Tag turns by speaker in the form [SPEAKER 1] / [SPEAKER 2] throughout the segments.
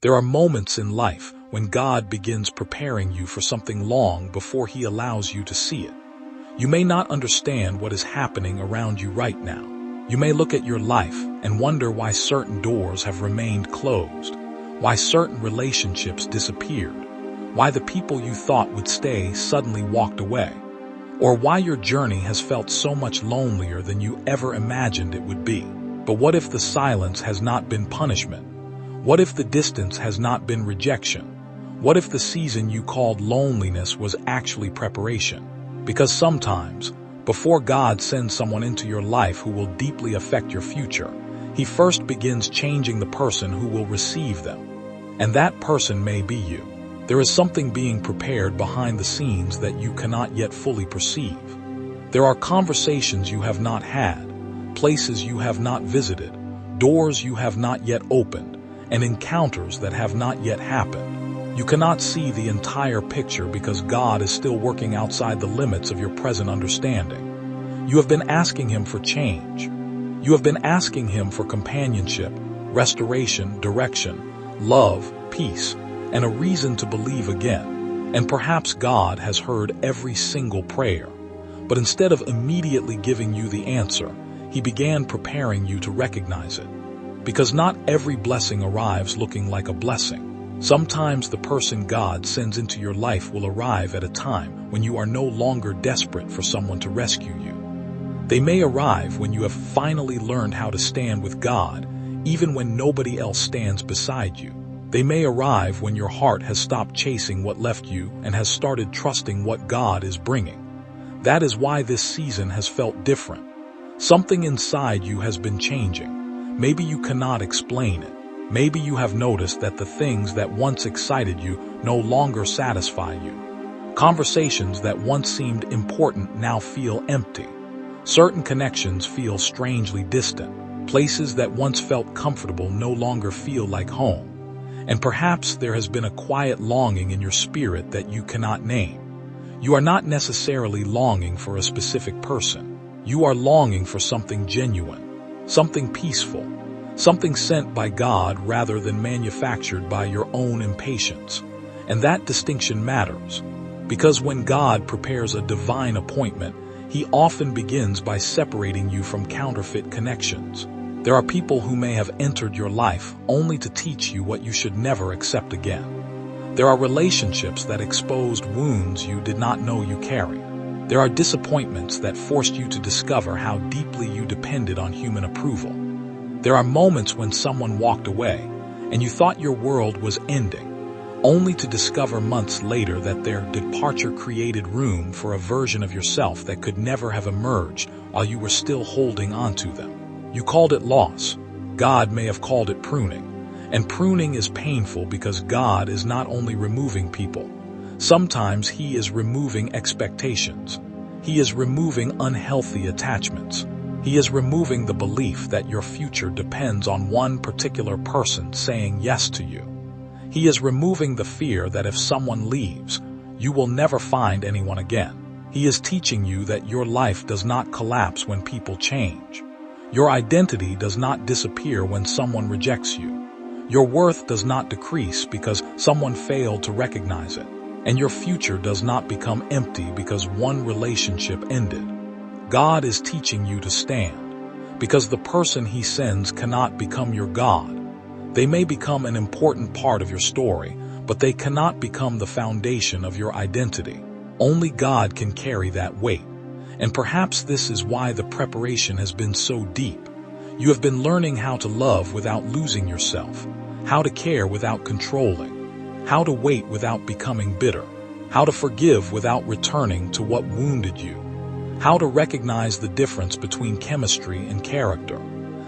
[SPEAKER 1] There are moments in life when God begins preparing you for something long before He allows you to see it. You may not understand what is happening around you right now. You may look at your life and wonder why certain doors have remained closed, why certain relationships disappeared, why the people you thought would stay suddenly walked away, or why your journey has felt so much lonelier than you ever imagined it would be. But what if the silence has not been punishment? What if the distance has not been rejection? What if the season you called loneliness was actually preparation? Because sometimes, before God sends someone into your life who will deeply affect your future, He first begins changing the person who will receive them. And that person may be you. There is something being prepared behind the scenes that you cannot yet fully perceive. There are conversations you have not had, places you have not visited, doors you have not yet opened, and encounters that have not yet happened. You cannot see the entire picture because God is still working outside the limits of your present understanding. You have been asking Him for change. You have been asking Him for companionship, restoration, direction, love, peace, and a reason to believe again. And perhaps God has heard every single prayer. But instead of immediately giving you the answer, He began preparing you to recognize it. Because not every blessing arrives looking like a blessing. Sometimes the person God sends into your life will arrive at a time when you are no longer desperate for someone to rescue you. They may arrive when you have finally learned how to stand with God, even when nobody else stands beside you. They may arrive when your heart has stopped chasing what left you and has started trusting what God is bringing. That is why this season has felt different. Something inside you has been changing. Maybe you cannot explain it. Maybe you have noticed that the things that once excited you no longer satisfy you. Conversations that once seemed important now feel empty. Certain connections feel strangely distant. Places that once felt comfortable no longer feel like home. And perhaps there has been a quiet longing in your spirit that you cannot name. You are not necessarily longing for a specific person. You are longing for something genuine, something peaceful, something sent by God rather than manufactured by your own impatience. And that distinction matters, because when God prepares a divine appointment, He often begins by separating you from counterfeit connections. There are people who may have entered your life only to teach you what you should never accept again. There are relationships that exposed wounds you did not know you carried. There are disappointments that forced you to discover how deeply you depended on human approval. There are moments when someone walked away and you thought your world was ending, only to discover months later that their departure created room for a version of yourself that could never have emerged while you were still holding on to them. You called it loss. God may have called it pruning. And pruning is painful because God is not only removing people. Sometimes He is removing expectations. He is removing unhealthy attachments. He is removing the belief that your future depends on one particular person saying yes to you. He is removing the fear that if someone leaves, you will never find anyone again. He is teaching you that your life does not collapse when people change. Your identity does not disappear when someone rejects you. Your worth does not decrease because someone failed to recognize it. And your future does not become empty because one relationship ended. God is teaching you to stand, because the person He sends cannot become your God. They may become an important part of your story, but they cannot become the foundation of your identity. Only God can carry that weight. And perhaps this is why the preparation has been so deep. You have been learning how to love without losing yourself, how to care without controlling, how to wait without becoming bitter, how to forgive without returning to what wounded you, how to recognize the difference between chemistry and character,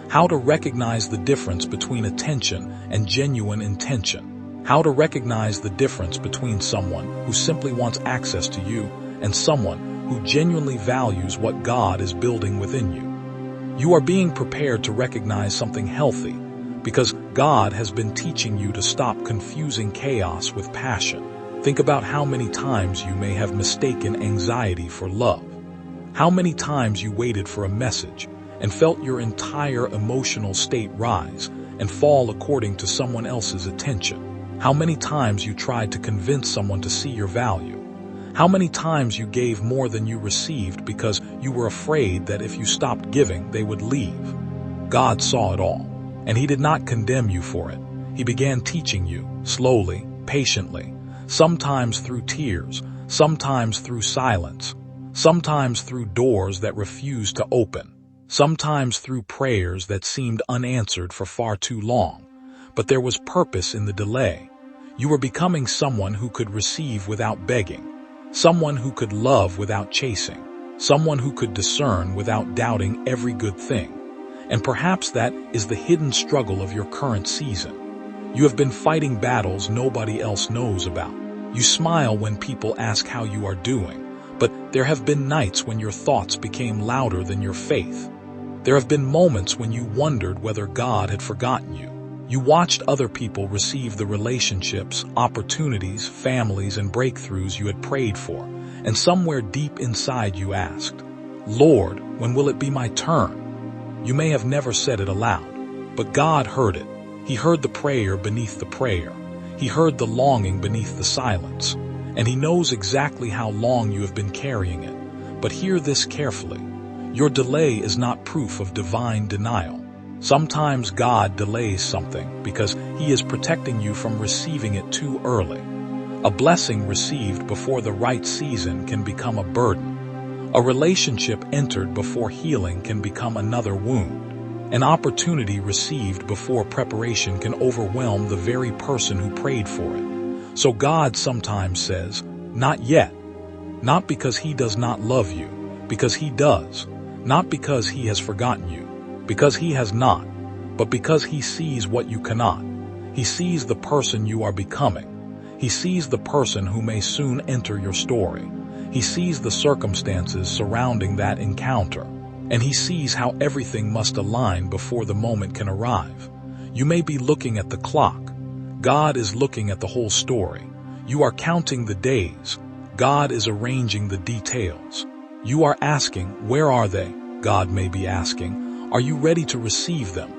[SPEAKER 1] how to recognize the difference between attention and genuine intention, how to recognize the difference between someone who simply wants access to you and someone who genuinely values what God is building within you. You are being prepared to recognize something healthy because God has been teaching you to stop confusing chaos with passion. Think about how many times you may have mistaken anxiety for love. How many times you waited for a message and felt your entire emotional state rise, and fall according to someone else's attention. How many times you tried to convince someone to see your value. How many times you gave more than you received because you were afraid that if you stopped giving, they would leave. God saw it all, and He did not condemn you for it. He began teaching you, slowly, patiently, sometimes through tears, sometimes through silence, sometimes through doors that refused to open, sometimes through prayers that seemed unanswered for far too long. But there was purpose in the delay. You were becoming someone who could receive without begging, someone who could love without chasing, someone who could discern without doubting every good thing. And perhaps that is the hidden struggle of your current season. You have been fighting battles nobody else knows about. You smile when people ask how you are doing, but there have been nights when your thoughts became louder than your faith. There have been moments when you wondered whether God had forgotten you. You watched other people receive the relationships, opportunities, families, and breakthroughs you had prayed for, and somewhere deep inside you asked, "Lord, when will it be my turn?" You may have never said it aloud, but God heard it. He heard the prayer beneath the prayer. He heard the longing beneath the silence, and He knows exactly how long you have been carrying it. But hear this carefully. Your delay is not proof of divine denial. Sometimes God delays something because He is protecting you from receiving it too early. A blessing received before the right season can become a burden. A relationship entered before healing can become another wound. An opportunity received before preparation can overwhelm the very person who prayed for it. So God sometimes says, "Not yet." Not because He does not love you, because He does. Not because He has forgotten you, because He has not, but because He sees what you cannot. He sees the person you are becoming. He sees the person who may soon enter your story. He sees the circumstances surrounding that encounter. And He sees how everything must align before the moment can arrive. You may be looking at the clock. God is looking at the whole story. You are counting the days. God is arranging the details. You are asking, "Where are they?" God may be asking, "Are you ready to receive them?"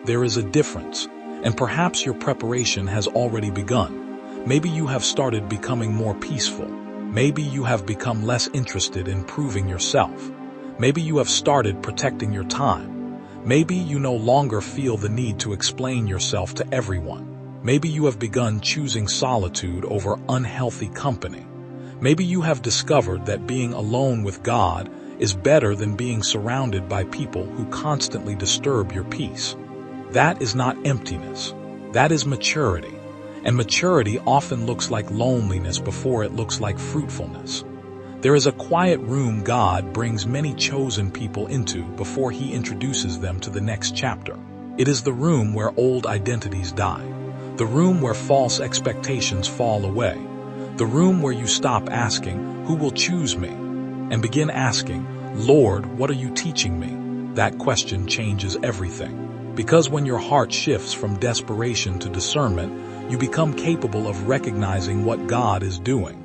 [SPEAKER 1] There is a difference, and perhaps your preparation has already begun. Maybe you have started becoming more peaceful. Maybe you have become less interested in proving yourself. Maybe you have started protecting your time. Maybe you no longer feel the need to explain yourself to everyone. Maybe you have begun choosing solitude over unhealthy company. Maybe you have discovered that being alone with God is better than being surrounded by people who constantly disturb your peace. That is not emptiness. That is maturity. And maturity often looks like loneliness before it looks like fruitfulness. There is a quiet room God brings many chosen people into before He introduces them to the next chapter. It is the room where old identities die, the room where false expectations fall away, the room where you stop asking, "Who will choose me?" and begin asking, "Lord, what are you teaching me?" That question changes everything. Because when your heart shifts from desperation to discernment, you become capable of recognizing what God is doing.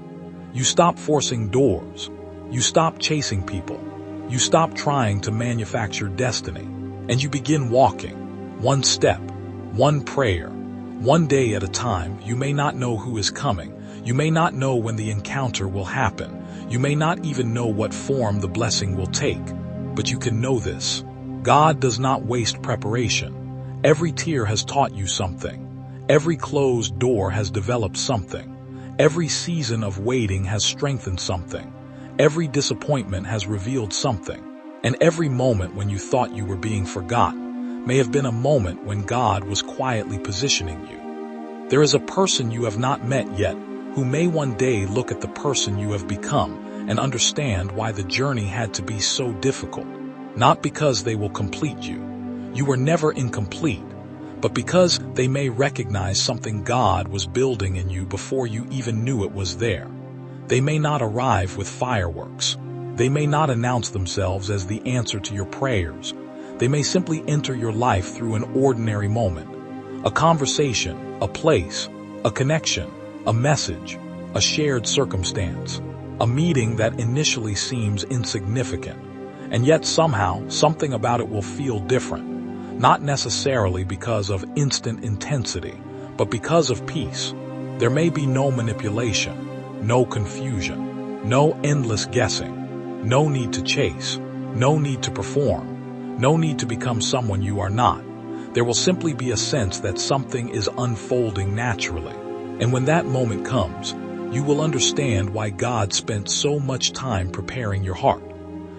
[SPEAKER 1] You stop forcing doors. You stop chasing people. You stop trying to manufacture destiny. And you begin walking, one step, one prayer, one day at a time. You may not know who is coming. You may not know when the encounter will happen. You may not even know what form the blessing will take. But you can know this. God does not waste preparation. Every tear has taught you something. Every closed door has developed something. Every season of waiting has strengthened something. Every disappointment has revealed something. And every moment when you thought you were being forgotten may have been a moment when God was quietly positioning you. There is a person you have not met yet who may one day look at the person you have become and understand why the journey had to be so difficult. Not because they will complete you. You were never incomplete. But because they may recognize something God was building in you before you even knew it was there. They may not arrive with fireworks. They may not announce themselves as the answer to your prayers. They may simply enter your life through an ordinary moment, a conversation, a place, a connection, a message, a shared circumstance, a meeting that initially seems insignificant, and yet somehow something about it will feel different. not necessarily because of instant intensity, but because of peace. There may be no manipulation, no confusion, no endless guessing, no need to chase, no need to perform, no need to become someone you are not. There will simply be a sense that something is unfolding naturally. And when that moment comes, you will understand why God spent so much time preparing your heart.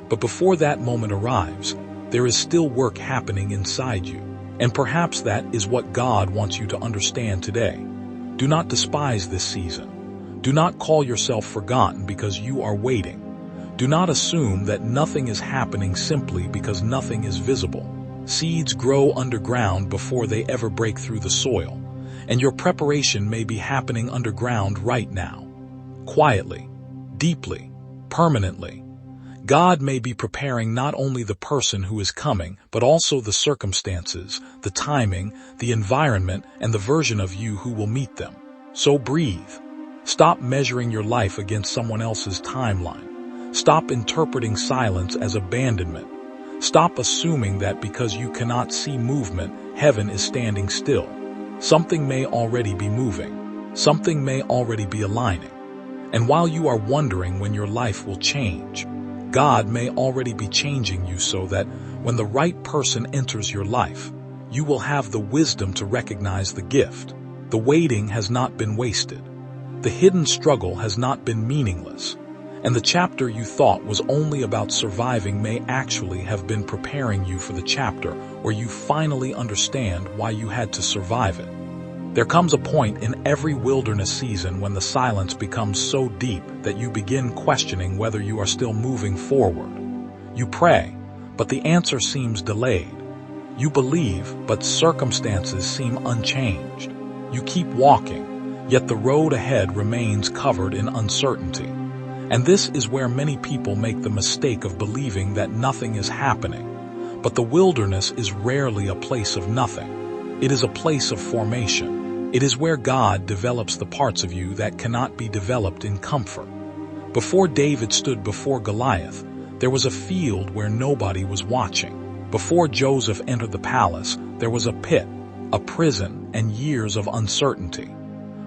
[SPEAKER 1] But before that moment arrives, there is still work happening inside you. And perhaps that is what God wants you to understand today. Do not despise this season. Do not call yourself forgotten because you are waiting. Do not assume that nothing is happening simply because nothing is visible. Seeds grow underground before they ever break through the soil, and your preparation may be happening underground right now. Quietly, deeply, permanently. God may be preparing not only the person who is coming, but also the circumstances, the timing, the environment, and the version of you who will meet them. So breathe. Stop measuring your life against someone else's timeline. Stop interpreting silence as abandonment. Stop assuming that because you cannot see movement, heaven is standing still. Something may already be moving. Something may already be aligning. And while you are wondering when your life will change, God may already be changing you so that when the right person enters your life, you will have the wisdom to recognize the gift. The waiting has not been wasted. The hidden struggle has not been meaningless. And the chapter you thought was only about surviving may actually have been preparing you for the chapter where you finally understand why you had to survive it. There comes a point in every wilderness season when the silence becomes so deep that you begin questioning whether you are still moving forward. You pray, but the answer seems delayed. You believe, but circumstances seem unchanged. You keep walking, yet the road ahead remains covered in uncertainty. And this is where many people make the mistake of believing that nothing is happening. But the wilderness is rarely a place of nothing. It is a place of formation. It is where God develops the parts of you that cannot be developed in comfort. Before David stood before Goliath, there was a field where nobody was watching. Before Joseph entered the palace, there was a pit, a prison, and years of uncertainty.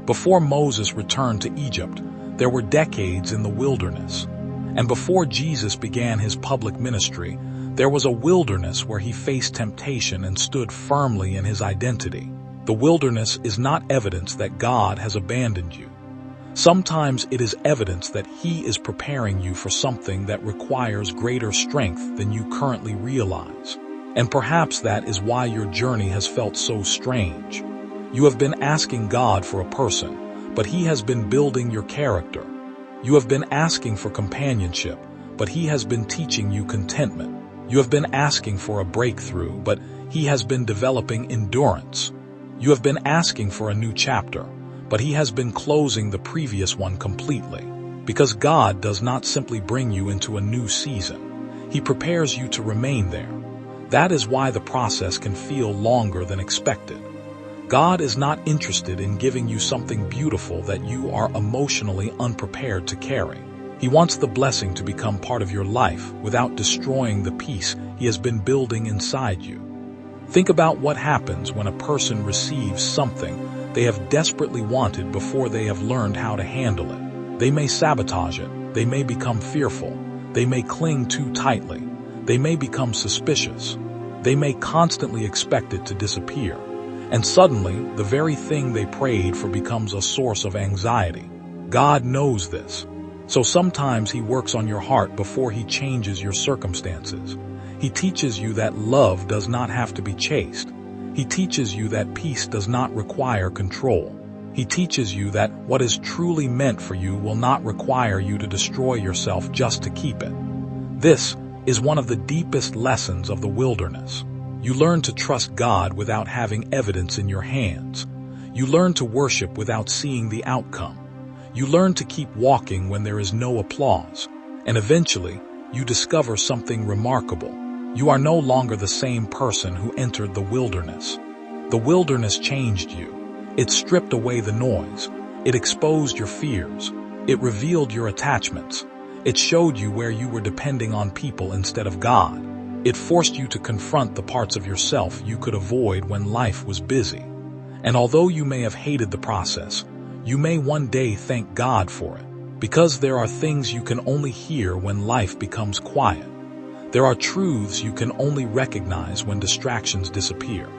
[SPEAKER 1] Before Moses returned to Egypt, there were decades in the wilderness. And before Jesus began his public ministry, there was a wilderness where he faced temptation and stood firmly in his identity. The wilderness is not evidence that God has abandoned you. Sometimes it is evidence that he is preparing you for something that requires greater strength than you currently realize. And perhaps that is why your journey has felt so strange. You have been asking God for a person, but he has been building your character. You have been asking for companionship, but he has been teaching you contentment. You have been asking for a breakthrough, but he has been developing endurance. You have been asking for a new chapter, but he has been closing the previous one completely. Because God does not simply bring you into a new season. He prepares you to remain there. That is why the process can feel longer than expected. God is not interested in giving you something beautiful that you are emotionally unprepared to carry. He wants the blessing to become part of your life without destroying the peace he has been building inside you. Think about what happens when a person receives something they have desperately wanted before they have learned how to handle it. They may sabotage it. They may become fearful. They may cling too tightly. They may become suspicious. They may constantly expect it to disappear. And suddenly, the very thing they prayed for becomes a source of anxiety. God knows this. So sometimes he works on your heart before he changes your circumstances. He teaches you that love does not have to be chased. He teaches you that peace does not require control. He teaches you that what is truly meant for you will not require you to destroy yourself just to keep it. This is one of the deepest lessons of the wilderness. You learn to trust God without having evidence in your hands. You learn to worship without seeing the outcome. You learn to keep walking when there is no applause. And eventually, you discover something remarkable. You are no longer the same person who entered the wilderness. The wilderness changed you. It stripped away the noise. It exposed your fears. It revealed your attachments. It showed you where you were depending on people instead of God. It forced you to confront the parts of yourself you could avoid when life was busy. And although you may have hated the process, you may one day thank God for it, because there are things you can only hear when life becomes quiet. There are truths you can only recognize when distractions disappear.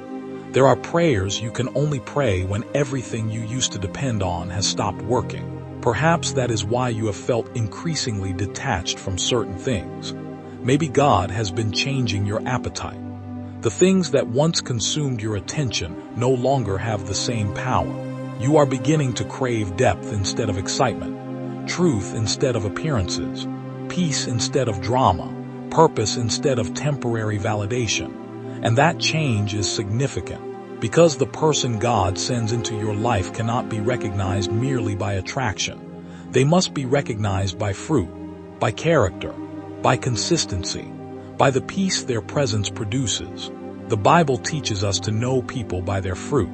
[SPEAKER 1] There are prayers you can only pray when everything you used to depend on has stopped working. Perhaps that is why you have felt increasingly detached from certain things. Maybe God has been changing your appetite. The things that once consumed your attention no longer have the same power. You are beginning to crave depth instead of excitement, truth instead of appearances, peace instead of drama, purpose instead of temporary validation. And that change is significant, because the person God sends into your life cannot be recognized merely by attraction. They must be recognized by fruit, by character, by consistency, by the peace their presence produces. The Bible teaches us to know people by their fruit.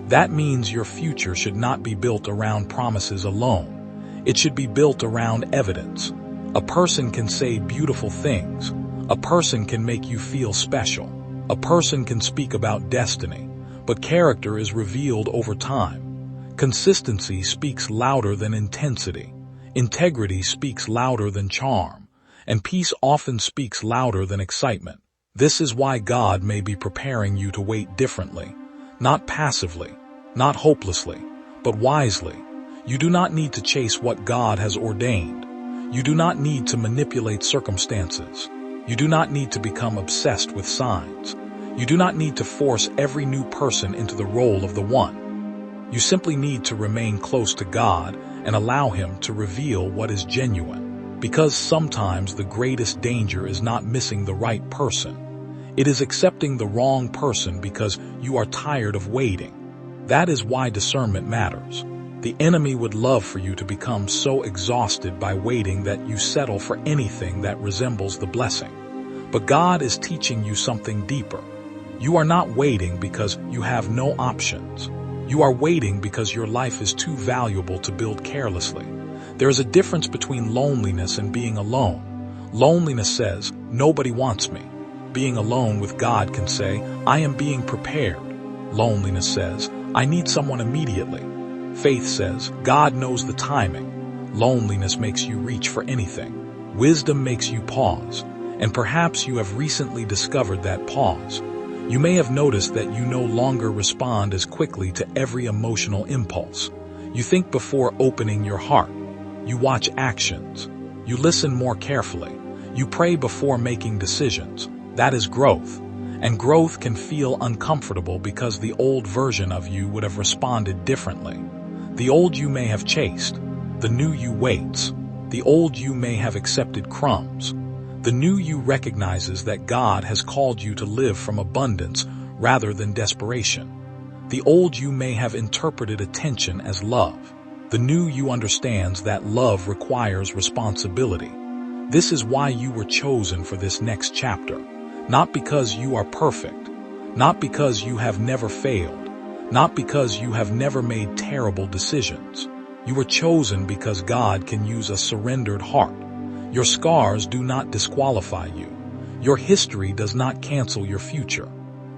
[SPEAKER 1] That means your future should not be built around promises alone. It should be built around evidence. A person can say beautiful things. A person can make you feel special. A person can speak about destiny. But character is revealed over time. Consistency speaks louder than intensity. Integrity speaks louder than charm. And peace often speaks louder than excitement. This is why God may be preparing you to wait differently. Not passively, not hopelessly, but wisely. You do not need to chase what God has ordained. You do not need to manipulate circumstances. You do not need to become obsessed with signs. You do not need to force every new person into the role of the one. You simply need to remain close to God and allow Him to reveal what is genuine. Because sometimes the greatest danger is not missing the right person. It is accepting the wrong person because you are tired of waiting. That is why discernment matters. The enemy would love for you to become so exhausted by waiting that you settle for anything that resembles the blessing. But God is teaching you something deeper. You are not waiting because you have no options. You are waiting because your life is too valuable to build carelessly. There is a difference between loneliness and being alone. Loneliness says, nobody wants me. Being alone with God can say, I am being prepared. Loneliness says, I need someone immediately. Faith says, God knows the timing. Loneliness makes you reach for anything. Wisdom makes you pause. And perhaps you have recently discovered that pause. You may have noticed that you no longer respond as quickly to every emotional impulse. You think before opening your heart. You watch actions. You listen more carefully. You pray before making decisions. That is growth. And growth can feel uncomfortable because the old version of you would have responded differently. The old you may have chased. The new you waits. The old you may have accepted crumbs. The new you recognizes that God has called you to live from abundance rather than desperation. The old you may have interpreted attention as love. The new you understands that love requires responsibility. This is why you were chosen for this next chapter. Not because you are perfect. Not because you have never failed. Not because you have never made terrible decisions. You were chosen because God can use a surrendered heart. Your scars do not disqualify you. Your history does not cancel your future.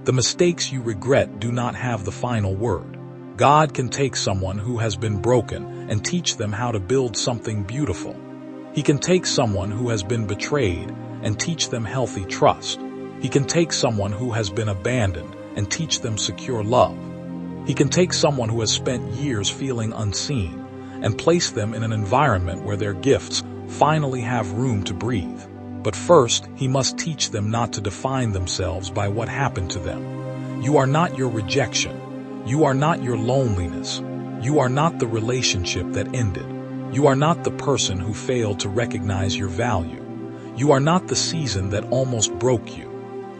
[SPEAKER 1] The mistakes you regret do not have the final word. God can take someone who has been broken and teach them how to build something beautiful. He can take someone who has been betrayed and teach them healthy trust. He can take someone who has been abandoned and teach them secure love. He can take someone who has spent years feeling unseen and place them in an environment where their gifts finally have room to breathe. But first, He must teach them not to define themselves by what happened to them. You are not your rejection. You are not your loneliness. You are not the relationship that ended. You are not the person who failed to recognize your value. You are not the season that almost broke you.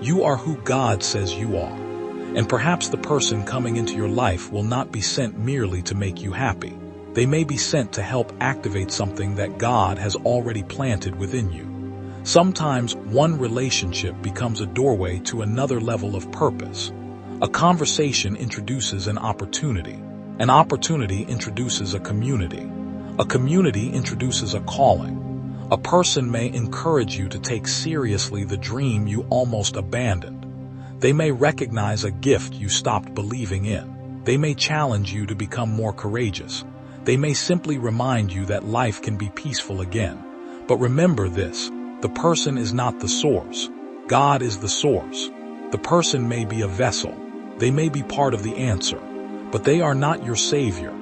[SPEAKER 1] You are who God says you are. And perhaps the person coming into your life will not be sent merely to make you happy. They may be sent to help activate something that God has already planted within you. Sometimes one relationship becomes a doorway to another level of purpose. A conversation introduces an opportunity. An opportunity introduces a community. A community introduces a calling. A person may encourage you to take seriously the dream you almost abandoned. They may recognize a gift you stopped believing in. They may challenge you to become more courageous. They may simply remind you that life can be peaceful again. But remember this, the person is not the source. God is the source. The person may be a vessel. They may be part of the answer, but they are not your savior.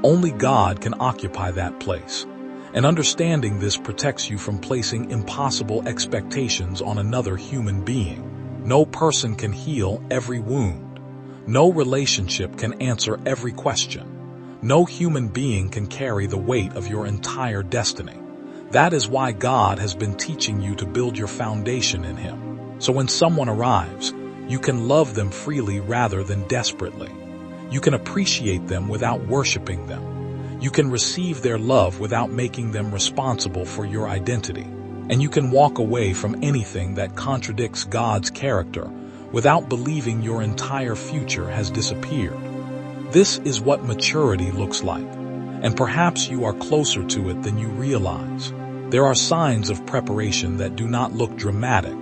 [SPEAKER 1] Only God can occupy that place. And understanding this protects you from placing impossible expectations on another human being. No person can heal every wound. No relationship can answer every question. No human being can carry the weight of your entire destiny. That is why God has been teaching you to build your foundation in Him. So when someone arrives, you can love them freely rather than desperately. You can appreciate them without worshiping them. You can receive their love without making them responsible for your identity. And you can walk away from anything that contradicts God's character without believing your entire future has disappeared. This is what maturity looks like, and perhaps you are closer to it than you realize. There are signs of preparation that do not look dramatic.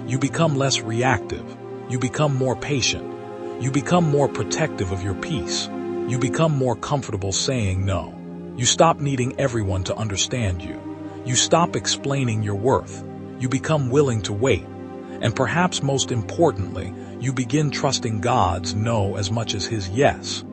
[SPEAKER 1] You become less reactive. You become more patient. You become more protective of your peace. You become more comfortable saying no. You stop needing everyone to understand you. You stop explaining your worth. You become willing to wait. And perhaps most importantly, you begin trusting God's no as much as His yes.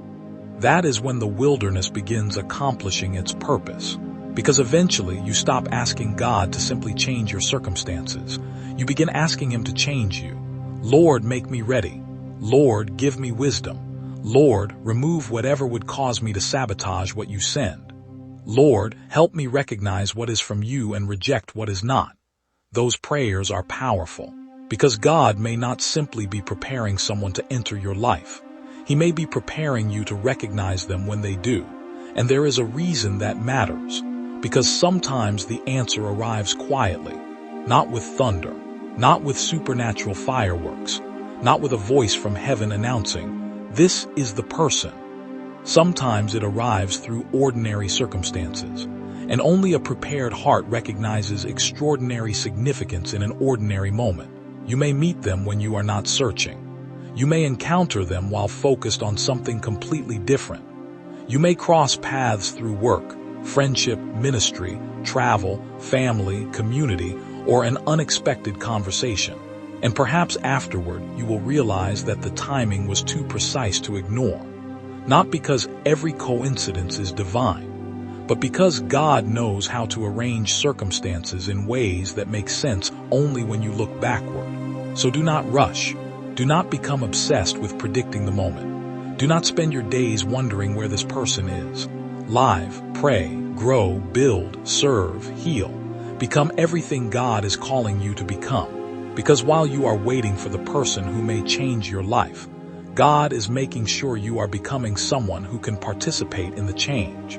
[SPEAKER 1] That is when the wilderness begins accomplishing its purpose. Because eventually you stop asking God to simply change your circumstances. You begin asking Him to change you. Lord, make me ready. Lord, give me wisdom. Lord, remove whatever would cause me to sabotage what you send. Lord, help me recognize what is from you and reject what is not. Those prayers are powerful, because God may not simply be preparing someone to enter your life. He may be preparing you to recognize them when they do. And there is a reason that matters, because sometimes the answer arrives quietly, not with thunder, not with supernatural fireworks, not with a voice from heaven announcing, "This is the person." Sometimes it arrives through ordinary circumstances, and only a prepared heart recognizes extraordinary significance in an ordinary moment. You may meet them when you are not searching. You may encounter them while focused on something completely different. You may cross paths through work, friendship, ministry, travel, family, community, or an unexpected conversation. And perhaps afterward you will realize that the timing was too precise to ignore. Not because every coincidence is divine, but because God knows how to arrange circumstances in ways that make sense only when you look backward. So do not rush. Do not become obsessed with predicting the moment. Do not spend your days wondering where this person is. Live, pray, grow, build, serve, heal. Become everything God is calling you to become. Because while you are waiting for the person who may change your life, God is making sure you are becoming someone who can participate in the change.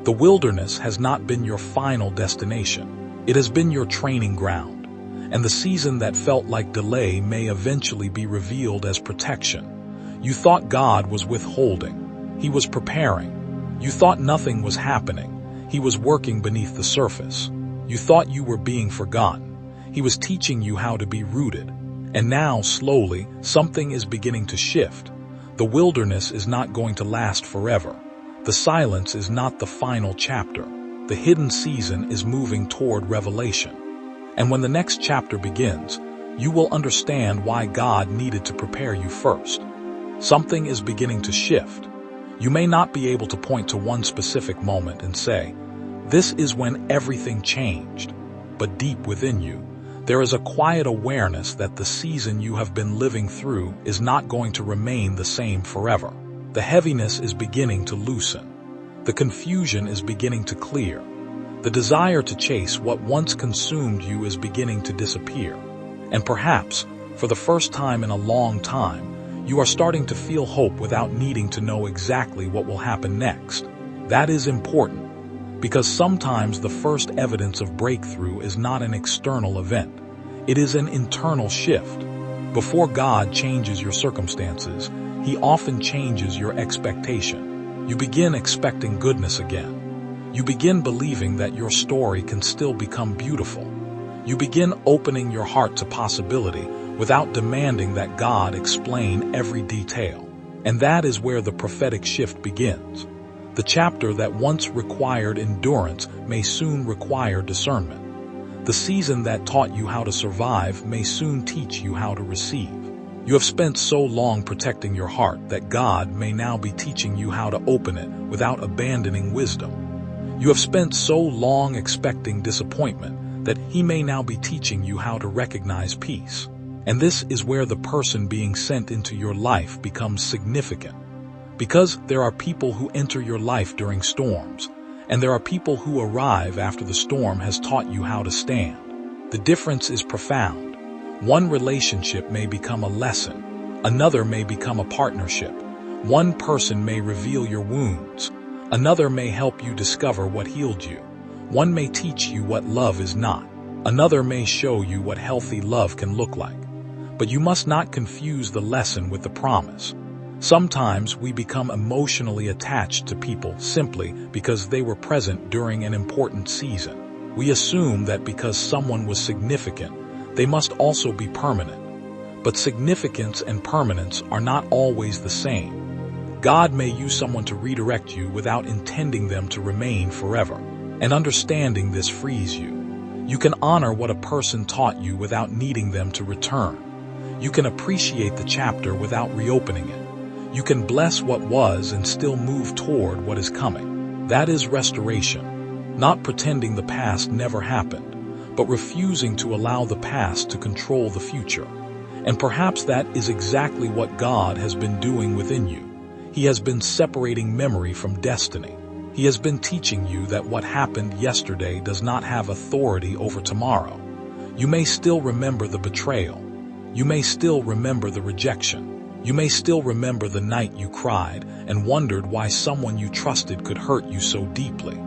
[SPEAKER 1] The wilderness has not been your final destination. It has been your training ground. And the season that felt like delay may eventually be revealed as protection. You thought God was withholding. He was preparing. You thought nothing was happening. He was working beneath the surface. You thought you were being forgotten. He was teaching you how to be rooted. And now, slowly, something is beginning to shift. The wilderness is not going to last forever. The silence is not the final chapter. The hidden season is moving toward revelation. And when the next chapter begins, you will understand why God needed to prepare you first. Something is beginning to shift. You may not be able to point to one specific moment and say, "This is when everything changed." But deep within you, there is a quiet awareness that the season you have been living through is not going to remain the same forever. The heaviness is beginning to loosen. The confusion is beginning to clear. The desire to chase what once consumed you is beginning to disappear. And perhaps, for the first time in a long time, you are starting to feel hope without needing to know exactly what will happen next. That is important. Because sometimes the first evidence of breakthrough is not an external event. It is an internal shift. Before God changes your circumstances, He often changes your expectation. You begin expecting goodness again. You begin believing that your story can still become beautiful. You begin opening your heart to possibility without demanding that God explain every detail. And that is where the prophetic shift begins. The chapter that once required endurance may soon require discernment. The season that taught you how to survive may soon teach you how to receive. You have spent so long protecting your heart that God may now be teaching you how to open it without abandoning wisdom. You have spent so long expecting disappointment that He may now be teaching you how to recognize peace. And this is where the person being sent into your life becomes significant. Because there are people who enter your life during storms, and there are people who arrive after the storm has taught you how to stand. The difference is profound. One relationship may become a lesson, another may become a partnership. One person may reveal your wounds, another may help you discover what healed you. One may teach you what love is not, another may show you what healthy love can look like. But you must not confuse the lesson with the promise. Sometimes we become emotionally attached to people simply because they were present during an important season. We assume that because someone was significant, they must also be permanent. But significance and permanence are not always the same. God may use someone to redirect you without intending them to remain forever. And understanding this frees you. You can honor what a person taught you without needing them to return. You can appreciate the chapter without reopening it. You can bless what was and still move toward what is coming. That is restoration. Not pretending the past never happened, but refusing to allow the past to control the future. And perhaps that is exactly what God has been doing within you. He has been separating memory from destiny. He has been teaching you that what happened yesterday does not have authority over tomorrow. You may still remember the betrayal. You may still remember the rejection. You may still remember the night you cried and wondered why someone you trusted could hurt you so deeply.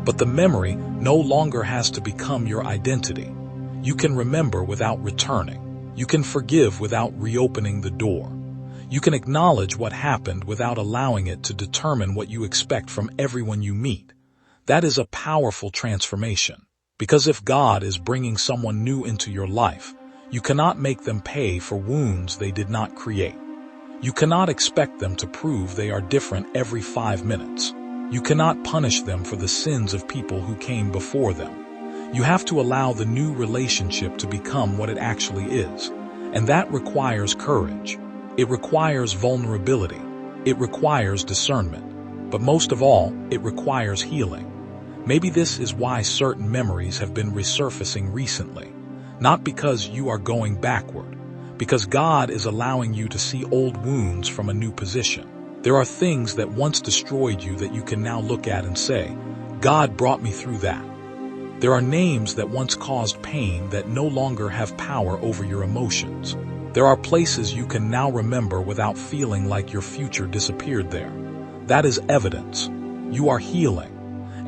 [SPEAKER 1] But the memory no longer has to become your identity. You can remember without returning. You can forgive without reopening the door. You can acknowledge what happened without allowing it to determine what you expect from everyone you meet. That is a powerful transformation. Because if God is bringing someone new into your life, you cannot make them pay for wounds they did not create. You cannot expect them to prove they are different every 5 minutes. You cannot punish them for the sins of people who came before them. You have to allow the new relationship to become what it actually is. And that requires courage. It requires vulnerability. It requires discernment. But most of all, it requires healing. Maybe this is why certain memories have been resurfacing recently. Not because you are going backward. Because God is allowing you to see old wounds from a new position. There are things that once destroyed you that you can now look at and say, God brought me through that. There are names that once caused pain that no longer have power over your emotions. There are places you can now remember without feeling like your future disappeared there. That is evidence. You are healing.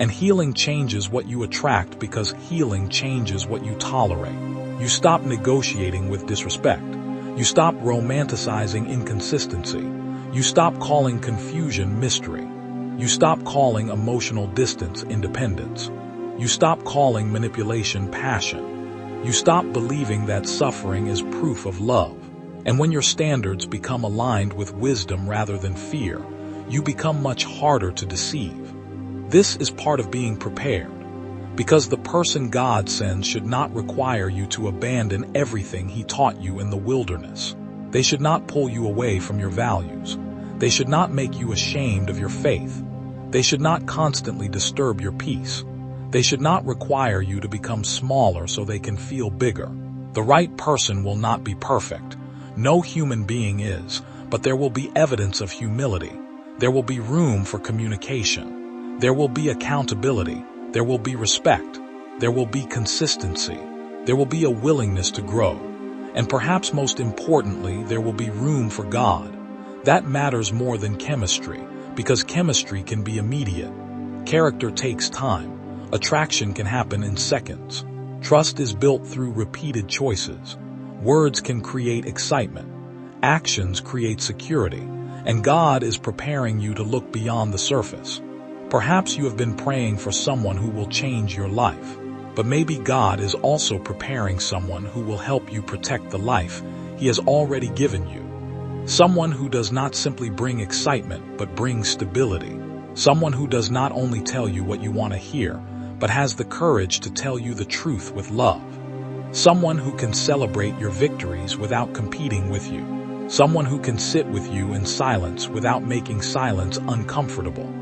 [SPEAKER 1] And healing changes what you attract because healing changes what you tolerate. You stop negotiating with disrespect. You stop romanticizing inconsistency. You stop calling confusion mystery. You stop calling emotional distance independence. You stop calling manipulation passion. You stop believing that suffering is proof of love. And when your standards become aligned with wisdom rather than fear, you become much harder to deceive. This is part of being prepared. Because the person God sends should not require you to abandon everything He taught you in the wilderness. They should not pull you away from your values. They should not make you ashamed of your faith. They should not constantly disturb your peace. They should not require you to become smaller so they can feel bigger. The right person will not be perfect. No human being is, but there will be evidence of humility. There will be room for communication. There will be accountability. There will be respect. There will be consistency. There will be a willingness to grow. And perhaps most importantly, there will be room for God. That matters more than chemistry, because chemistry can be immediate. Character takes time. Attraction can happen in seconds. Trust is built through repeated choices. Words can create excitement. Actions create security. And God is preparing you to look beyond the surface. Perhaps you have been praying for someone who will change your life, but maybe God is also preparing someone who will help you protect the life He has already given you. Someone who does not simply bring excitement, but brings stability. Someone who does not only tell you what you want to hear, but has the courage to tell you the truth with love. Someone who can celebrate your victories without competing with you. Someone who can sit with you in silence without making silence uncomfortable.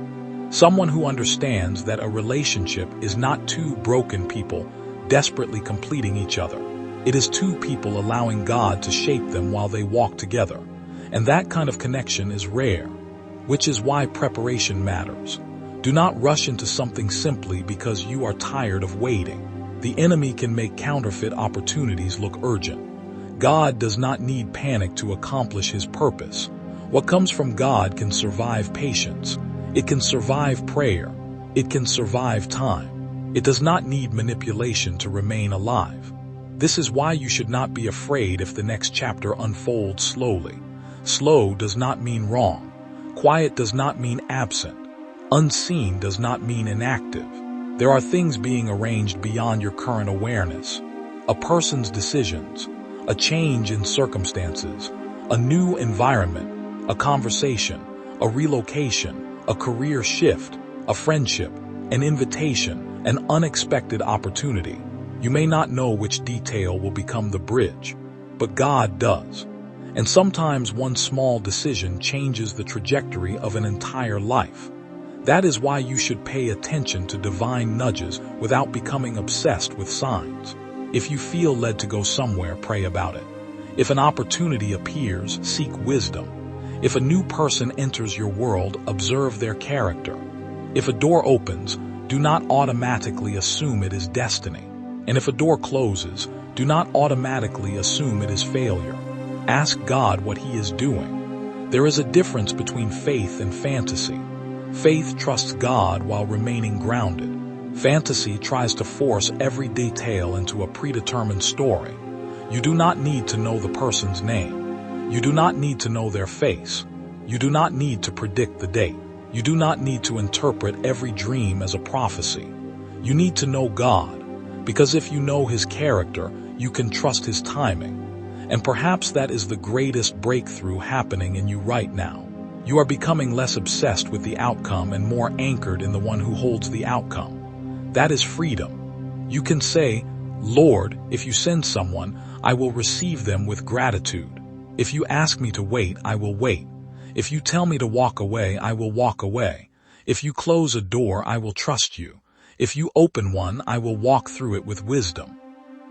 [SPEAKER 1] Someone who understands that a relationship is not two broken people desperately completing each other. It is two people allowing God to shape them while they walk together. And that kind of connection is rare, which is why preparation matters. Do not rush into something simply because you are tired of waiting. The enemy can make counterfeit opportunities look urgent. God does not need panic to accomplish His purpose. What comes from God can survive patience. It can survive prayer. It can survive time. It does not need manipulation to remain alive. This is why you should not be afraid if the next chapter unfolds slowly. Slow does not mean wrong. Quiet does not mean absent. Unseen does not mean inactive. There are things being arranged beyond your current awareness. A person's decisions, a change in circumstances, a new environment, a conversation, a relocation, a career shift, a friendship, an invitation, an unexpected opportunity. You may not know which detail will become the bridge, but God does. And sometimes one small decision changes the trajectory of an entire life. That is why you should pay attention to divine nudges without becoming obsessed with signs. If you feel led to go somewhere, pray about it. If an opportunity appears, seek wisdom. If a new person enters your world, observe their character. If a door opens, do not automatically assume it is destiny. And if a door closes, do not automatically assume it is failure. Ask God what He is doing. There is a difference between faith and fantasy. Faith trusts God while remaining grounded. Fantasy tries to force every detail into a predetermined story. You do not need to know the person's name. You do not need to know their face. You do not need to predict the date. You do not need to interpret every dream as a prophecy. You need to know God, because if you know His character, you can trust His timing. And perhaps that is the greatest breakthrough happening in you right now. You are becoming less obsessed with the outcome and more anchored in the one who holds the outcome. That is freedom. You can say, Lord, if you send someone, I will receive them with gratitude. If you ask me to wait, I will wait. If you tell me to walk away, I will walk away. If you close a door, I will trust you. If you open one, I will walk through it with wisdom.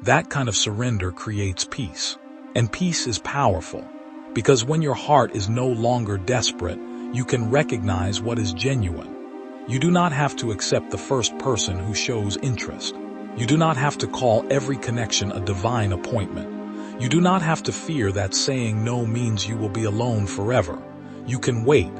[SPEAKER 1] That kind of surrender creates peace. And peace is powerful. Because when your heart is no longer desperate, you can recognize what is genuine. You do not have to accept the first person who shows interest. You do not have to call every connection a divine appointment. You do not have to fear that saying no means you will be alone forever. You can wait.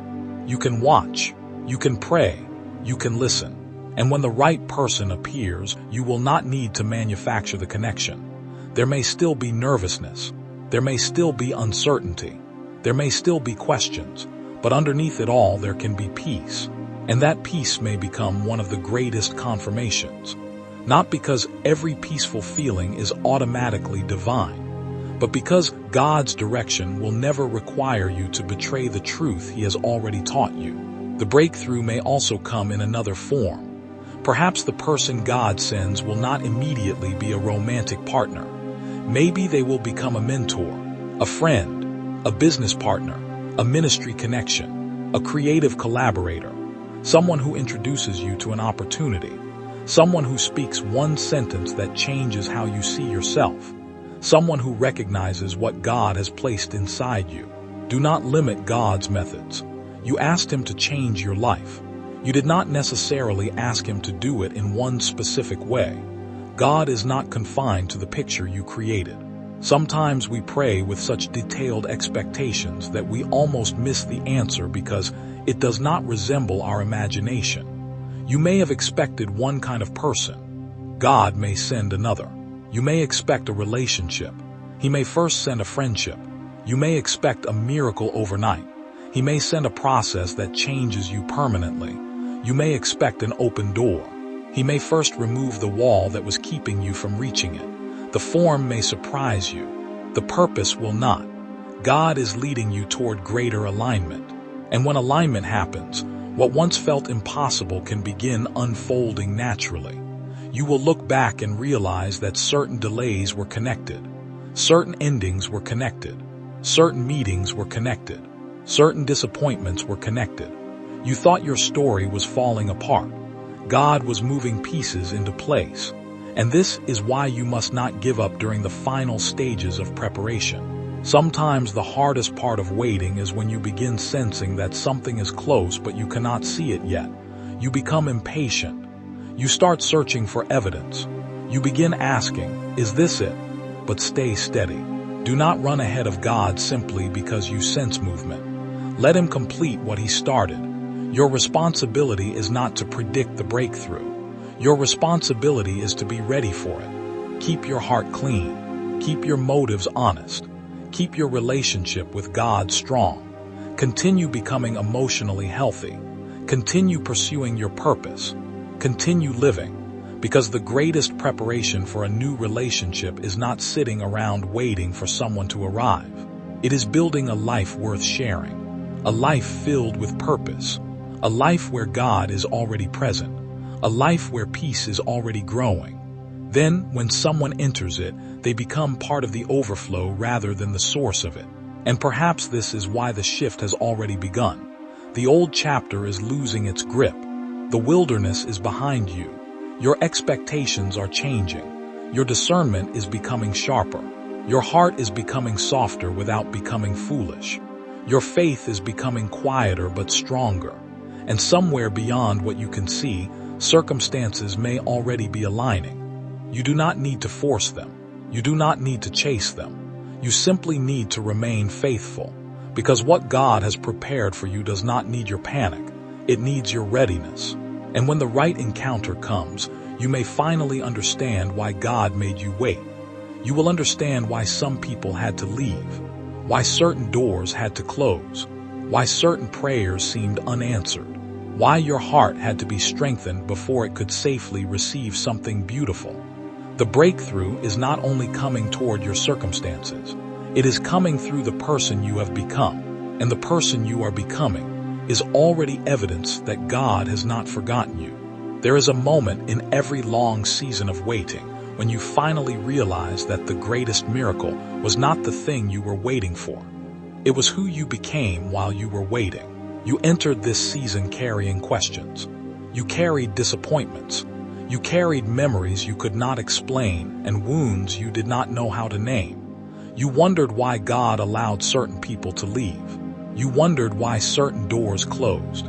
[SPEAKER 1] You can watch. You can pray. You can listen. And when the right person appears, you will not need to manufacture the connection. There may still be nervousness. There may still be uncertainty. There may still be questions, but underneath it all there can be peace. And that peace may become one of the greatest confirmations. Not because every peaceful feeling is automatically divine, but because God's direction will never require you to betray the truth He has already taught you. The breakthrough may also come in another form. Perhaps the person God sends will not immediately be a romantic partner. Maybe they will become a mentor, a friend, a business partner, a ministry connection, a creative collaborator, someone who introduces you to an opportunity, someone who speaks one sentence that changes how you see yourself, someone who recognizes what God has placed inside you. Do not limit God's methods. You asked Him to change your life. You did not necessarily ask Him to do it in one specific way. God is not confined to the picture you created. Sometimes we pray with such detailed expectations that we almost miss the answer because it does not resemble our imagination. You may have expected one kind of person. God may send another. You may expect a relationship. He may first send a friendship. You may expect a miracle overnight. He may send a process that changes you permanently. You may expect an open door. He may first remove the wall that was keeping you from reaching it. The form may surprise you. The purpose will not. God is leading you toward greater alignment. And when alignment happens, what once felt impossible can begin unfolding naturally. You will look back and realize that certain delays were connected. Certain endings were connected. Certain meetings were connected. Certain disappointments were connected. You thought your story was falling apart. God was moving pieces into place. And this is why you must not give up during the final stages of preparation. Sometimes the hardest part of waiting is when you begin sensing that something is close but you cannot see it yet. You become impatient. You start searching for evidence. You begin asking, is this it? But stay steady. Do not run ahead of God simply because you sense movement. Let Him complete what He started. Your responsibility is not to predict the breakthrough. Your responsibility is to be ready for it. Keep your heart clean. Keep your motives honest. Keep your relationship with God strong. Continue becoming emotionally healthy. Continue pursuing your purpose. Continue living. Because the greatest preparation for a new relationship is not sitting around waiting for someone to arrive. It is building a life worth sharing. A life filled with purpose. A life where God is already present. A life where peace is already growing. Then, when someone enters it, they become part of the overflow rather than the source of it. And perhaps this is why the shift has already begun. The old chapter is losing its grip. The wilderness is behind you. Your expectations are changing. Your discernment is becoming sharper. Your heart is becoming softer without becoming foolish. Your faith is becoming quieter but stronger. And somewhere beyond what you can see, circumstances may already be aligning. You do not need to force them. You do not need to chase them. You simply need to remain faithful. Because what God has prepared for you does not need your panic. It needs your readiness. And when the right encounter comes, you may finally understand why God made you wait. You will understand why some people had to leave, why certain doors had to close, why certain prayers seemed unanswered, why your heart had to be strengthened before it could safely receive something beautiful. The breakthrough is not only coming toward your circumstances, it is coming through the person you have become, and the person you are becoming is already evidence that God has not forgotten you. There is a moment in every long season of waiting when you finally realize that the greatest miracle was not the thing you were waiting for. It was who you became while you were waiting. You entered this season carrying questions. You carried disappointments. You carried memories you could not explain and wounds you did not know how to name. You wondered why God allowed certain people to leave. You wondered why certain doors closed.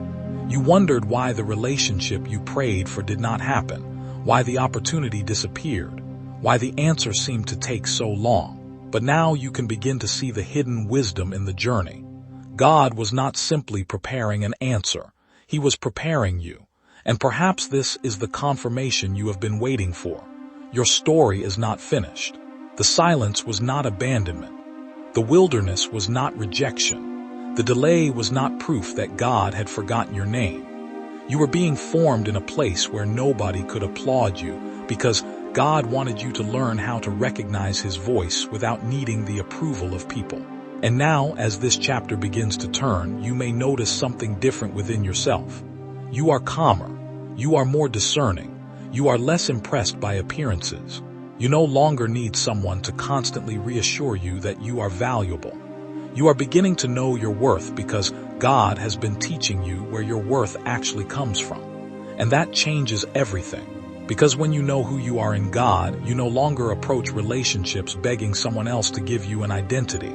[SPEAKER 1] You wondered why the relationship you prayed for did not happen, why the opportunity disappeared, why the answer seemed to take so long. But now you can begin to see the hidden wisdom in the journey. God was not simply preparing an answer. He was preparing you. And perhaps this is the confirmation you have been waiting for. Your story is not finished. The silence was not abandonment. The wilderness was not rejection. The delay was not proof that God had forgotten your name. You were being formed in a place where nobody could applaud you because God wanted you to learn how to recognize His voice without needing the approval of people. And now, as this chapter begins to turn, you may notice something different within yourself. You are calmer. You are more discerning. You are less impressed by appearances. You no longer need someone to constantly reassure you that you are valuable. You are beginning to know your worth because God has been teaching you where your worth actually comes from. And that changes everything. Because when you know who you are in God, you no longer approach relationships begging someone else to give you an identity.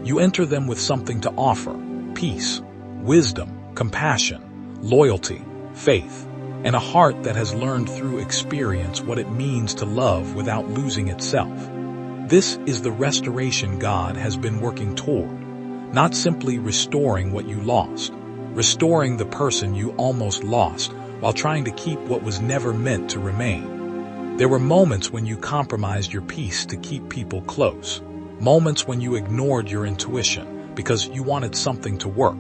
[SPEAKER 1] You enter them with something to offer: peace, wisdom, compassion, loyalty, faith, and a heart that has learned through experience what it means to love without losing itself. This is the restoration God has been working toward, not simply restoring what you lost, restoring the person you almost lost while trying to keep what was never meant to remain. There were moments when you compromised your peace to keep people close, moments when you ignored your intuition because you wanted something to work,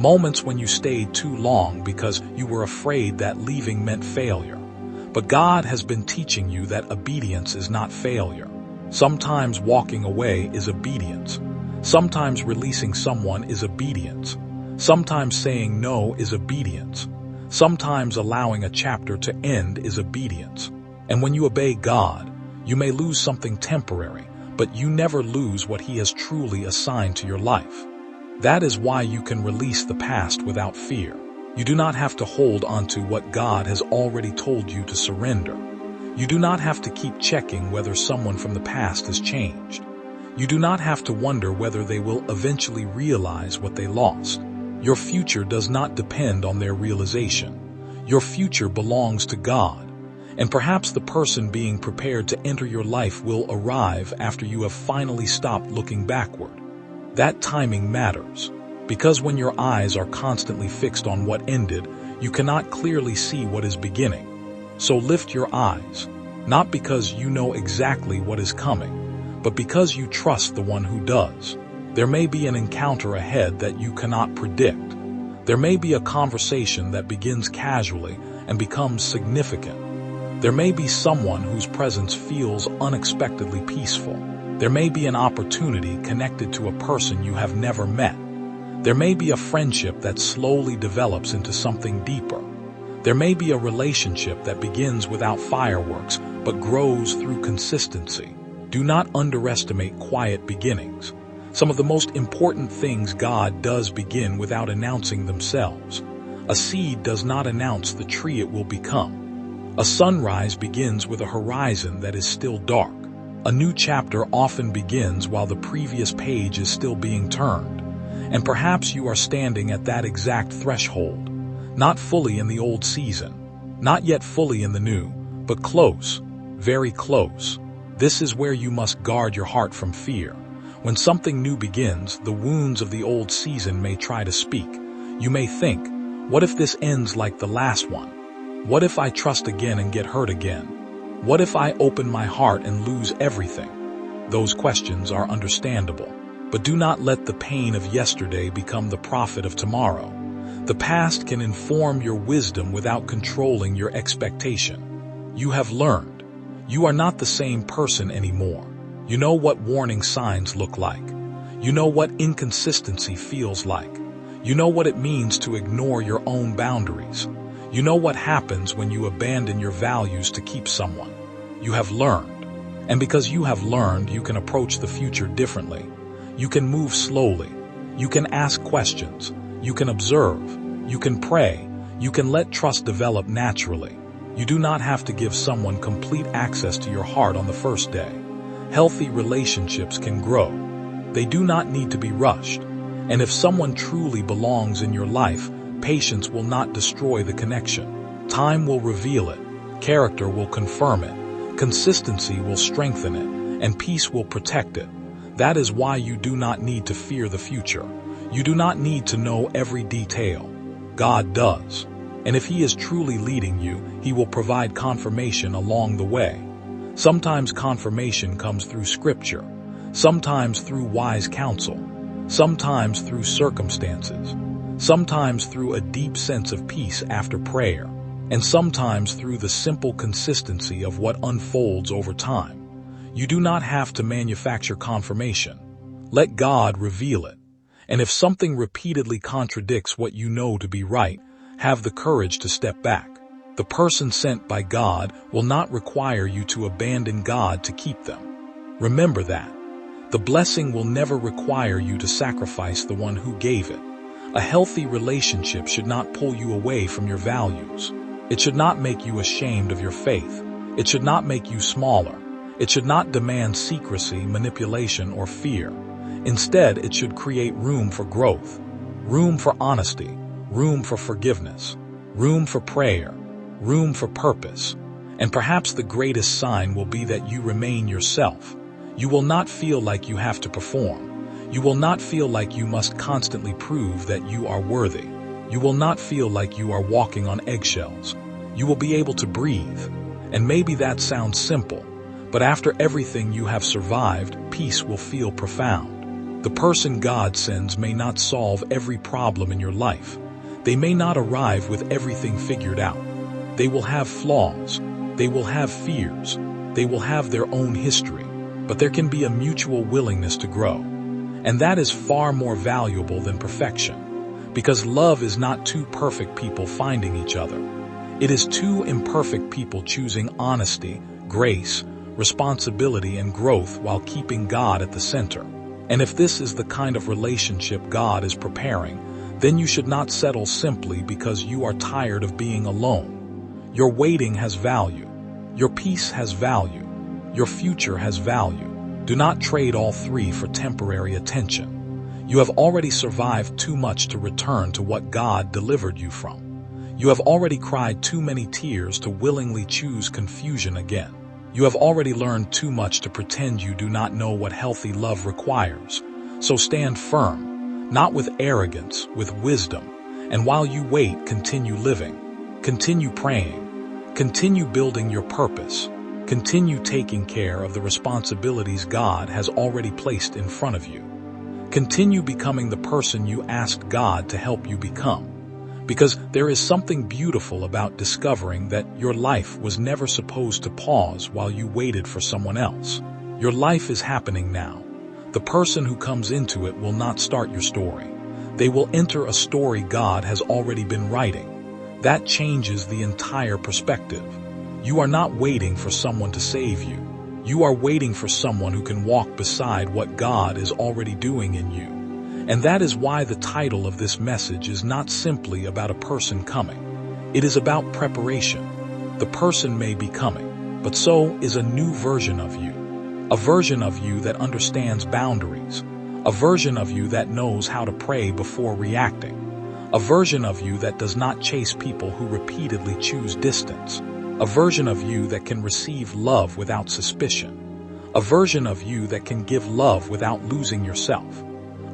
[SPEAKER 1] Moments when you stayed too long because you were afraid that leaving meant failure. But God has been teaching you that obedience is not failure. Sometimes walking away is obedience. Sometimes releasing someone is obedience. Sometimes saying no is obedience. Sometimes allowing a chapter to end is obedience. And when you obey God, you may lose something temporary, but you never lose what He has truly assigned to your life. That is why you can release the past without fear. You do not have to hold onto what God has already told you to surrender. You do not have to keep checking whether someone from the past has changed. You do not have to wonder whether they will eventually realize what they lost. Your future does not depend on their realization. Your future belongs to God. And perhaps the person being prepared to enter your life will arrive after you have finally stopped looking backward. That timing matters, because when your eyes are constantly fixed on what ended, you cannot clearly see what is beginning. So lift your eyes, not because you know exactly what is coming, but because you trust the one who does. There may be an encounter ahead that you cannot predict. There may be a conversation that begins casually and becomes significant. There may be someone whose presence feels unexpectedly peaceful. There may be an opportunity connected to a person you have never met. There may be a friendship that slowly develops into something deeper. There may be a relationship that begins without fireworks but grows through consistency. Do not underestimate quiet beginnings. Some of the most important things God does begin without announcing themselves. A seed does not announce the tree it will become. A sunrise begins with a horizon that is still dark. A new chapter often begins while the previous page is still being turned. And perhaps you are standing at that exact threshold, not fully in the old season, not yet fully in the new, but close, very close. This is where you must guard your heart from fear. When something new begins, the wounds of the old season may try to speak. You may think, what if this ends like the last one? What if I trust again and get hurt again? What if I open my heart and lose everything? Those questions are understandable, but do not let the pain of yesterday become the prophet of tomorrow. The past can inform your wisdom without controlling your expectation. You have learned. You are not the same person anymore. You know what warning signs look like. You know what inconsistency feels like. You know what it means to ignore your own boundaries. You know what happens when you abandon your values to keep someone. You have learned. And because you have learned, you can approach the future differently. You can move slowly. You can ask questions. You can observe. You can pray. You can let trust develop naturally. You do not have to give someone complete access to your heart on the first day. Healthy relationships can grow. They do not need to be rushed. And if someone truly belongs in your life, patience will not destroy the connection. Time will reveal it. Character will confirm it. Consistency will strengthen it. And peace will protect it. That is why you do not need to fear the future. You do not need to know every detail. God does. And if He is truly leading you, He will provide confirmation along the way. Sometimes confirmation comes through Scripture. Sometimes through wise counsel. Sometimes through circumstances. Sometimes through a deep sense of peace after prayer, and sometimes through the simple consistency of what unfolds over time. You do not have to manufacture confirmation. Let God reveal it. And if something repeatedly contradicts what you know to be right, have the courage to step back. The person sent by God will not require you to abandon God to keep them. Remember that. The blessing will never require you to sacrifice the one who gave it. A healthy relationship should not pull you away from your values. It should not make you ashamed of your faith. It should not make you smaller. It should not demand secrecy, manipulation, or fear. Instead, it should create room for growth, room for honesty, room for forgiveness, room for prayer, room for purpose. And perhaps the greatest sign will be that you remain yourself. You will not feel like you have to perform. You will not feel like you must constantly prove that you are worthy. You will not feel like you are walking on eggshells. You will be able to breathe. And maybe that sounds simple, but after everything you have survived, peace will feel profound. The person God sends may not solve every problem in your life. They may not arrive with everything figured out. They will have flaws. They will have fears. They will have their own history. But there can be a mutual willingness to grow. And that is far more valuable than perfection. Because love is not two perfect people finding each other. It is two imperfect people choosing honesty, grace, responsibility, and growth while keeping God at the center. And if this is the kind of relationship God is preparing, then you should not settle simply because you are tired of being alone. Your waiting has value. Your peace has value. Your future has value. Do not trade all three for temporary attention. You have already survived too much to return to what God delivered you from. You have already cried too many tears to willingly choose confusion again. You have already learned too much to pretend you do not know what healthy love requires. So stand firm, not with arrogance, with wisdom. And while you wait, continue living. Continue praying. Continue building your purpose. Continue taking care of the responsibilities God has already placed in front of you. Continue becoming the person you asked God to help you become. Because there is something beautiful about discovering that your life was never supposed to pause while you waited for someone else. Your life is happening now. The person who comes into it will not start your story. They will enter a story God has already been writing. That changes the entire perspective. You are not waiting for someone to save you. You are waiting for someone who can walk beside what God is already doing in you. And that is why the title of this message is not simply about a person coming. It is about preparation. The person may be coming, but so is a new version of you. A version of you that understands boundaries. A version of you that knows how to pray before reacting. A version of you that does not chase people who repeatedly choose distance. A version of you that can receive love without suspicion. A version of you that can give love without losing yourself.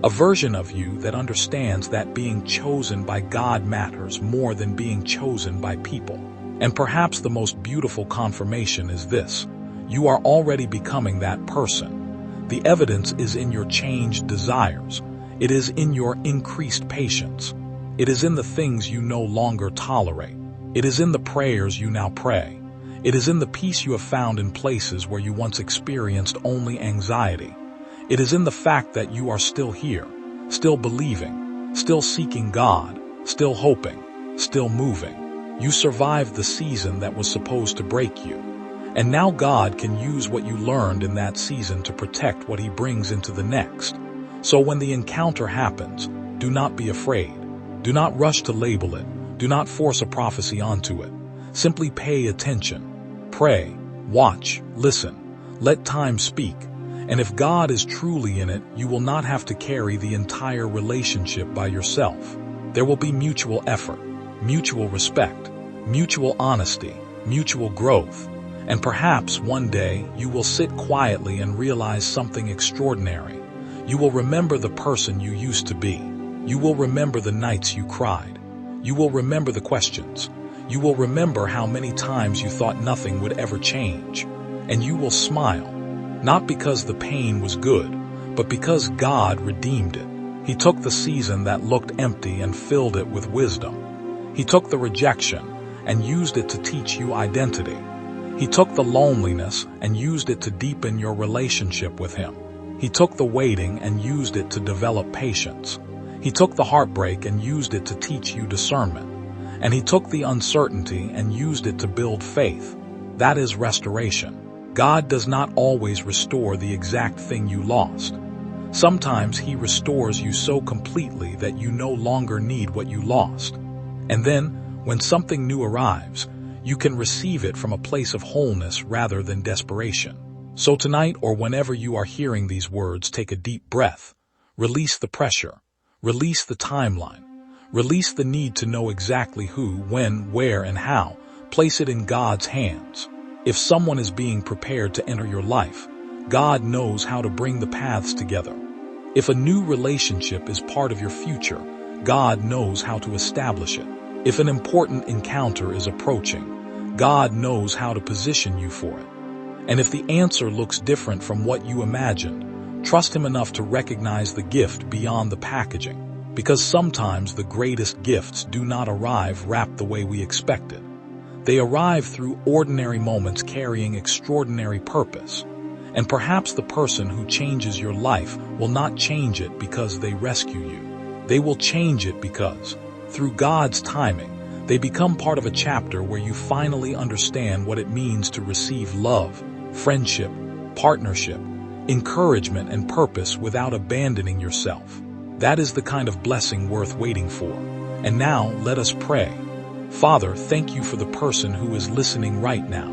[SPEAKER 1] A version of you that understands that being chosen by God matters more than being chosen by people. And perhaps the most beautiful confirmation is this: you are already becoming that person. The evidence is in your changed desires. It is in your increased patience. It is in the things you no longer tolerate. It is in the prayers you now pray. It is in the peace you have found in places where you once experienced only anxiety. It is in the fact that you are still here, still believing, still seeking God, still hoping, still moving. You survived the season that was supposed to break you. And now God can use what you learned in that season to protect what He brings into the next. So when the encounter happens, do not be afraid. Do not rush to label it. Do not force a prophecy onto it. Simply pay attention. Pray, watch, listen. Let time speak. And if God is truly in it, you will not have to carry the entire relationship by yourself. There will be mutual effort, mutual respect, mutual honesty, mutual growth. And perhaps one day you will sit quietly and realize something extraordinary. You will remember the person you used to be. You will remember the nights you cried. You will remember the questions. You will remember how many times you thought nothing would ever change. And you will smile. Not because the pain was good, but because God redeemed it. He took the season that looked empty and filled it with wisdom. He took the rejection and used it to teach you identity. He took the loneliness and used it to deepen your relationship with Him. He took the waiting and used it to develop patience. He took the heartbreak and used it to teach you discernment. And He took the uncertainty and used it to build faith. That is restoration. God does not always restore the exact thing you lost. Sometimes He restores you so completely that you no longer need what you lost. And then, when something new arrives, you can receive it from a place of wholeness rather than desperation. So tonight, or whenever you are hearing these words, take a deep breath. Release the pressure. Release the timeline. Release the need to know exactly who, when, where, and how. Place it in God's hands. If someone is being prepared to enter your life, God knows how to bring the paths together. If a new relationship is part of your future, God knows how to establish it. If an important encounter is approaching, God knows how to position you for it. And if the answer looks different from what you imagined, Trust Him enough to recognize the gift beyond the packaging, because sometimes the greatest gifts do not arrive wrapped the way we expected. They arrive through ordinary moments carrying extraordinary purpose. And perhaps the person who changes your life will not change it because they rescue you. They will change it because, through God's timing, they become part of a chapter where you finally understand what it means to receive love, friendship, partnership, encouragement, and purpose without abandoning yourself. That is the kind of blessing worth waiting for. And now, let us pray. Father, thank you for the person who is listening right now.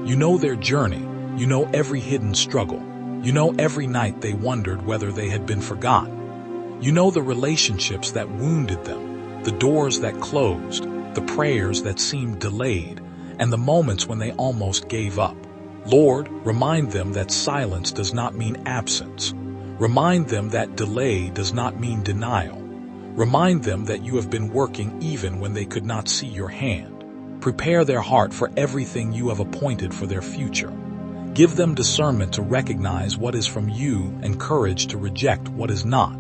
[SPEAKER 1] You know their journey. You know every hidden struggle. You know every night they wondered whether they had been forgotten. You know the relationships that wounded them, the doors that closed, the prayers that seemed delayed, and the moments when they almost gave up. Lord, remind them that silence does not mean absence. Remind them that delay does not mean denial. Remind them that you have been working even when they could not see your hand. Prepare their heart for everything you have appointed for their future. Give them discernment to recognize what is from you and courage to reject what is not.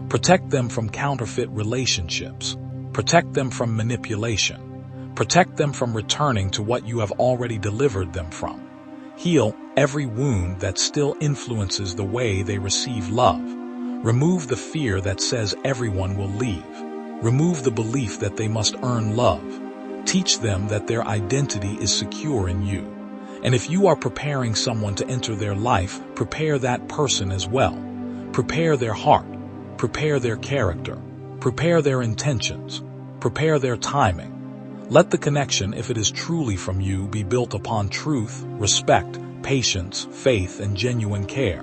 [SPEAKER 1] Protect them from counterfeit relationships. Protect them from manipulation. Protect them from returning to what you have already delivered them from. Heal every wound that still influences the way they receive love. Remove the fear that says everyone will leave. Remove the belief that they must earn love. Teach them that their identity is secure in you. And if you are preparing someone to enter their life, prepare that person as well. Prepare their heart. Prepare their character. Prepare their intentions. Prepare their timing. Let the connection, if it is truly from you, be built upon truth, respect, patience, faith, and genuine care.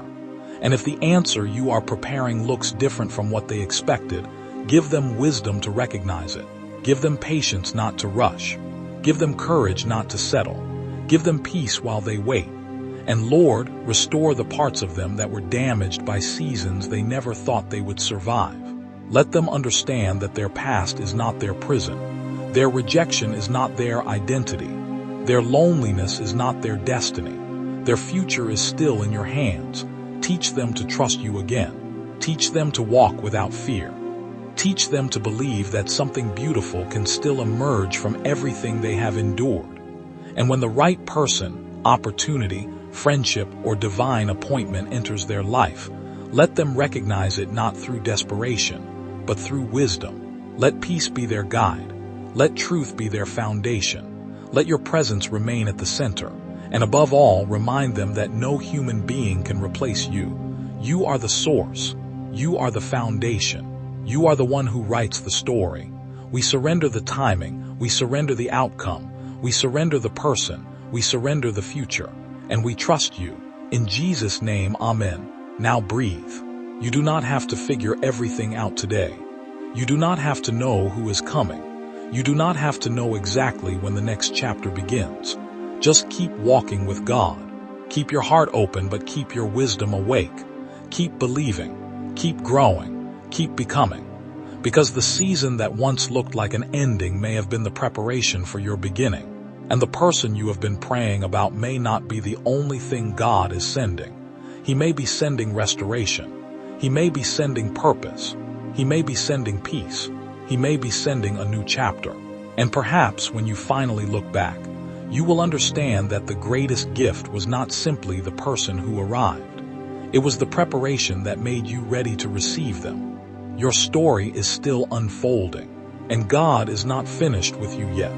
[SPEAKER 1] And if the answer you are preparing looks different from what they expected, give them wisdom to recognize it. Give them patience not to rush. Give them courage not to settle. Give them peace while they wait. And Lord, restore the parts of them that were damaged by seasons they never thought they would survive. Let them understand that their past is not their prison. Their rejection is not their identity. Their loneliness is not their destiny. Their future is still in your hands. Teach them to trust you again. Teach them to walk without fear. Teach them to believe that something beautiful can still emerge from everything they have endured. And when the right person, opportunity, friendship, or divine appointment enters their life, let them recognize it not through desperation, but through wisdom. Let peace be their guide. Let truth be their foundation. Let your presence remain at the center. And above all, remind them that no human being can replace you. You are the source. You are the foundation. You are the one who writes the story. We surrender the timing. We surrender the outcome. We surrender the person. We surrender the future. And we trust you. In Jesus' name, amen. Now breathe. You do not have to figure everything out today. You do not have to know who is coming. You do not have to know exactly when the next chapter begins. Just keep walking with God. Keep your heart open, but keep your wisdom awake. Keep believing. Keep growing. Keep becoming. Because the season that once looked like an ending may have been the preparation for your beginning. And the person you have been praying about may not be the only thing God is sending. He may be sending restoration. He may be sending purpose. He may be sending peace. He may be sending a new chapter. And perhaps when you finally look back, you will understand that the greatest gift was not simply the person who arrived. It was the preparation that made you ready to receive them. Your story is still unfolding, and God is not finished with you yet.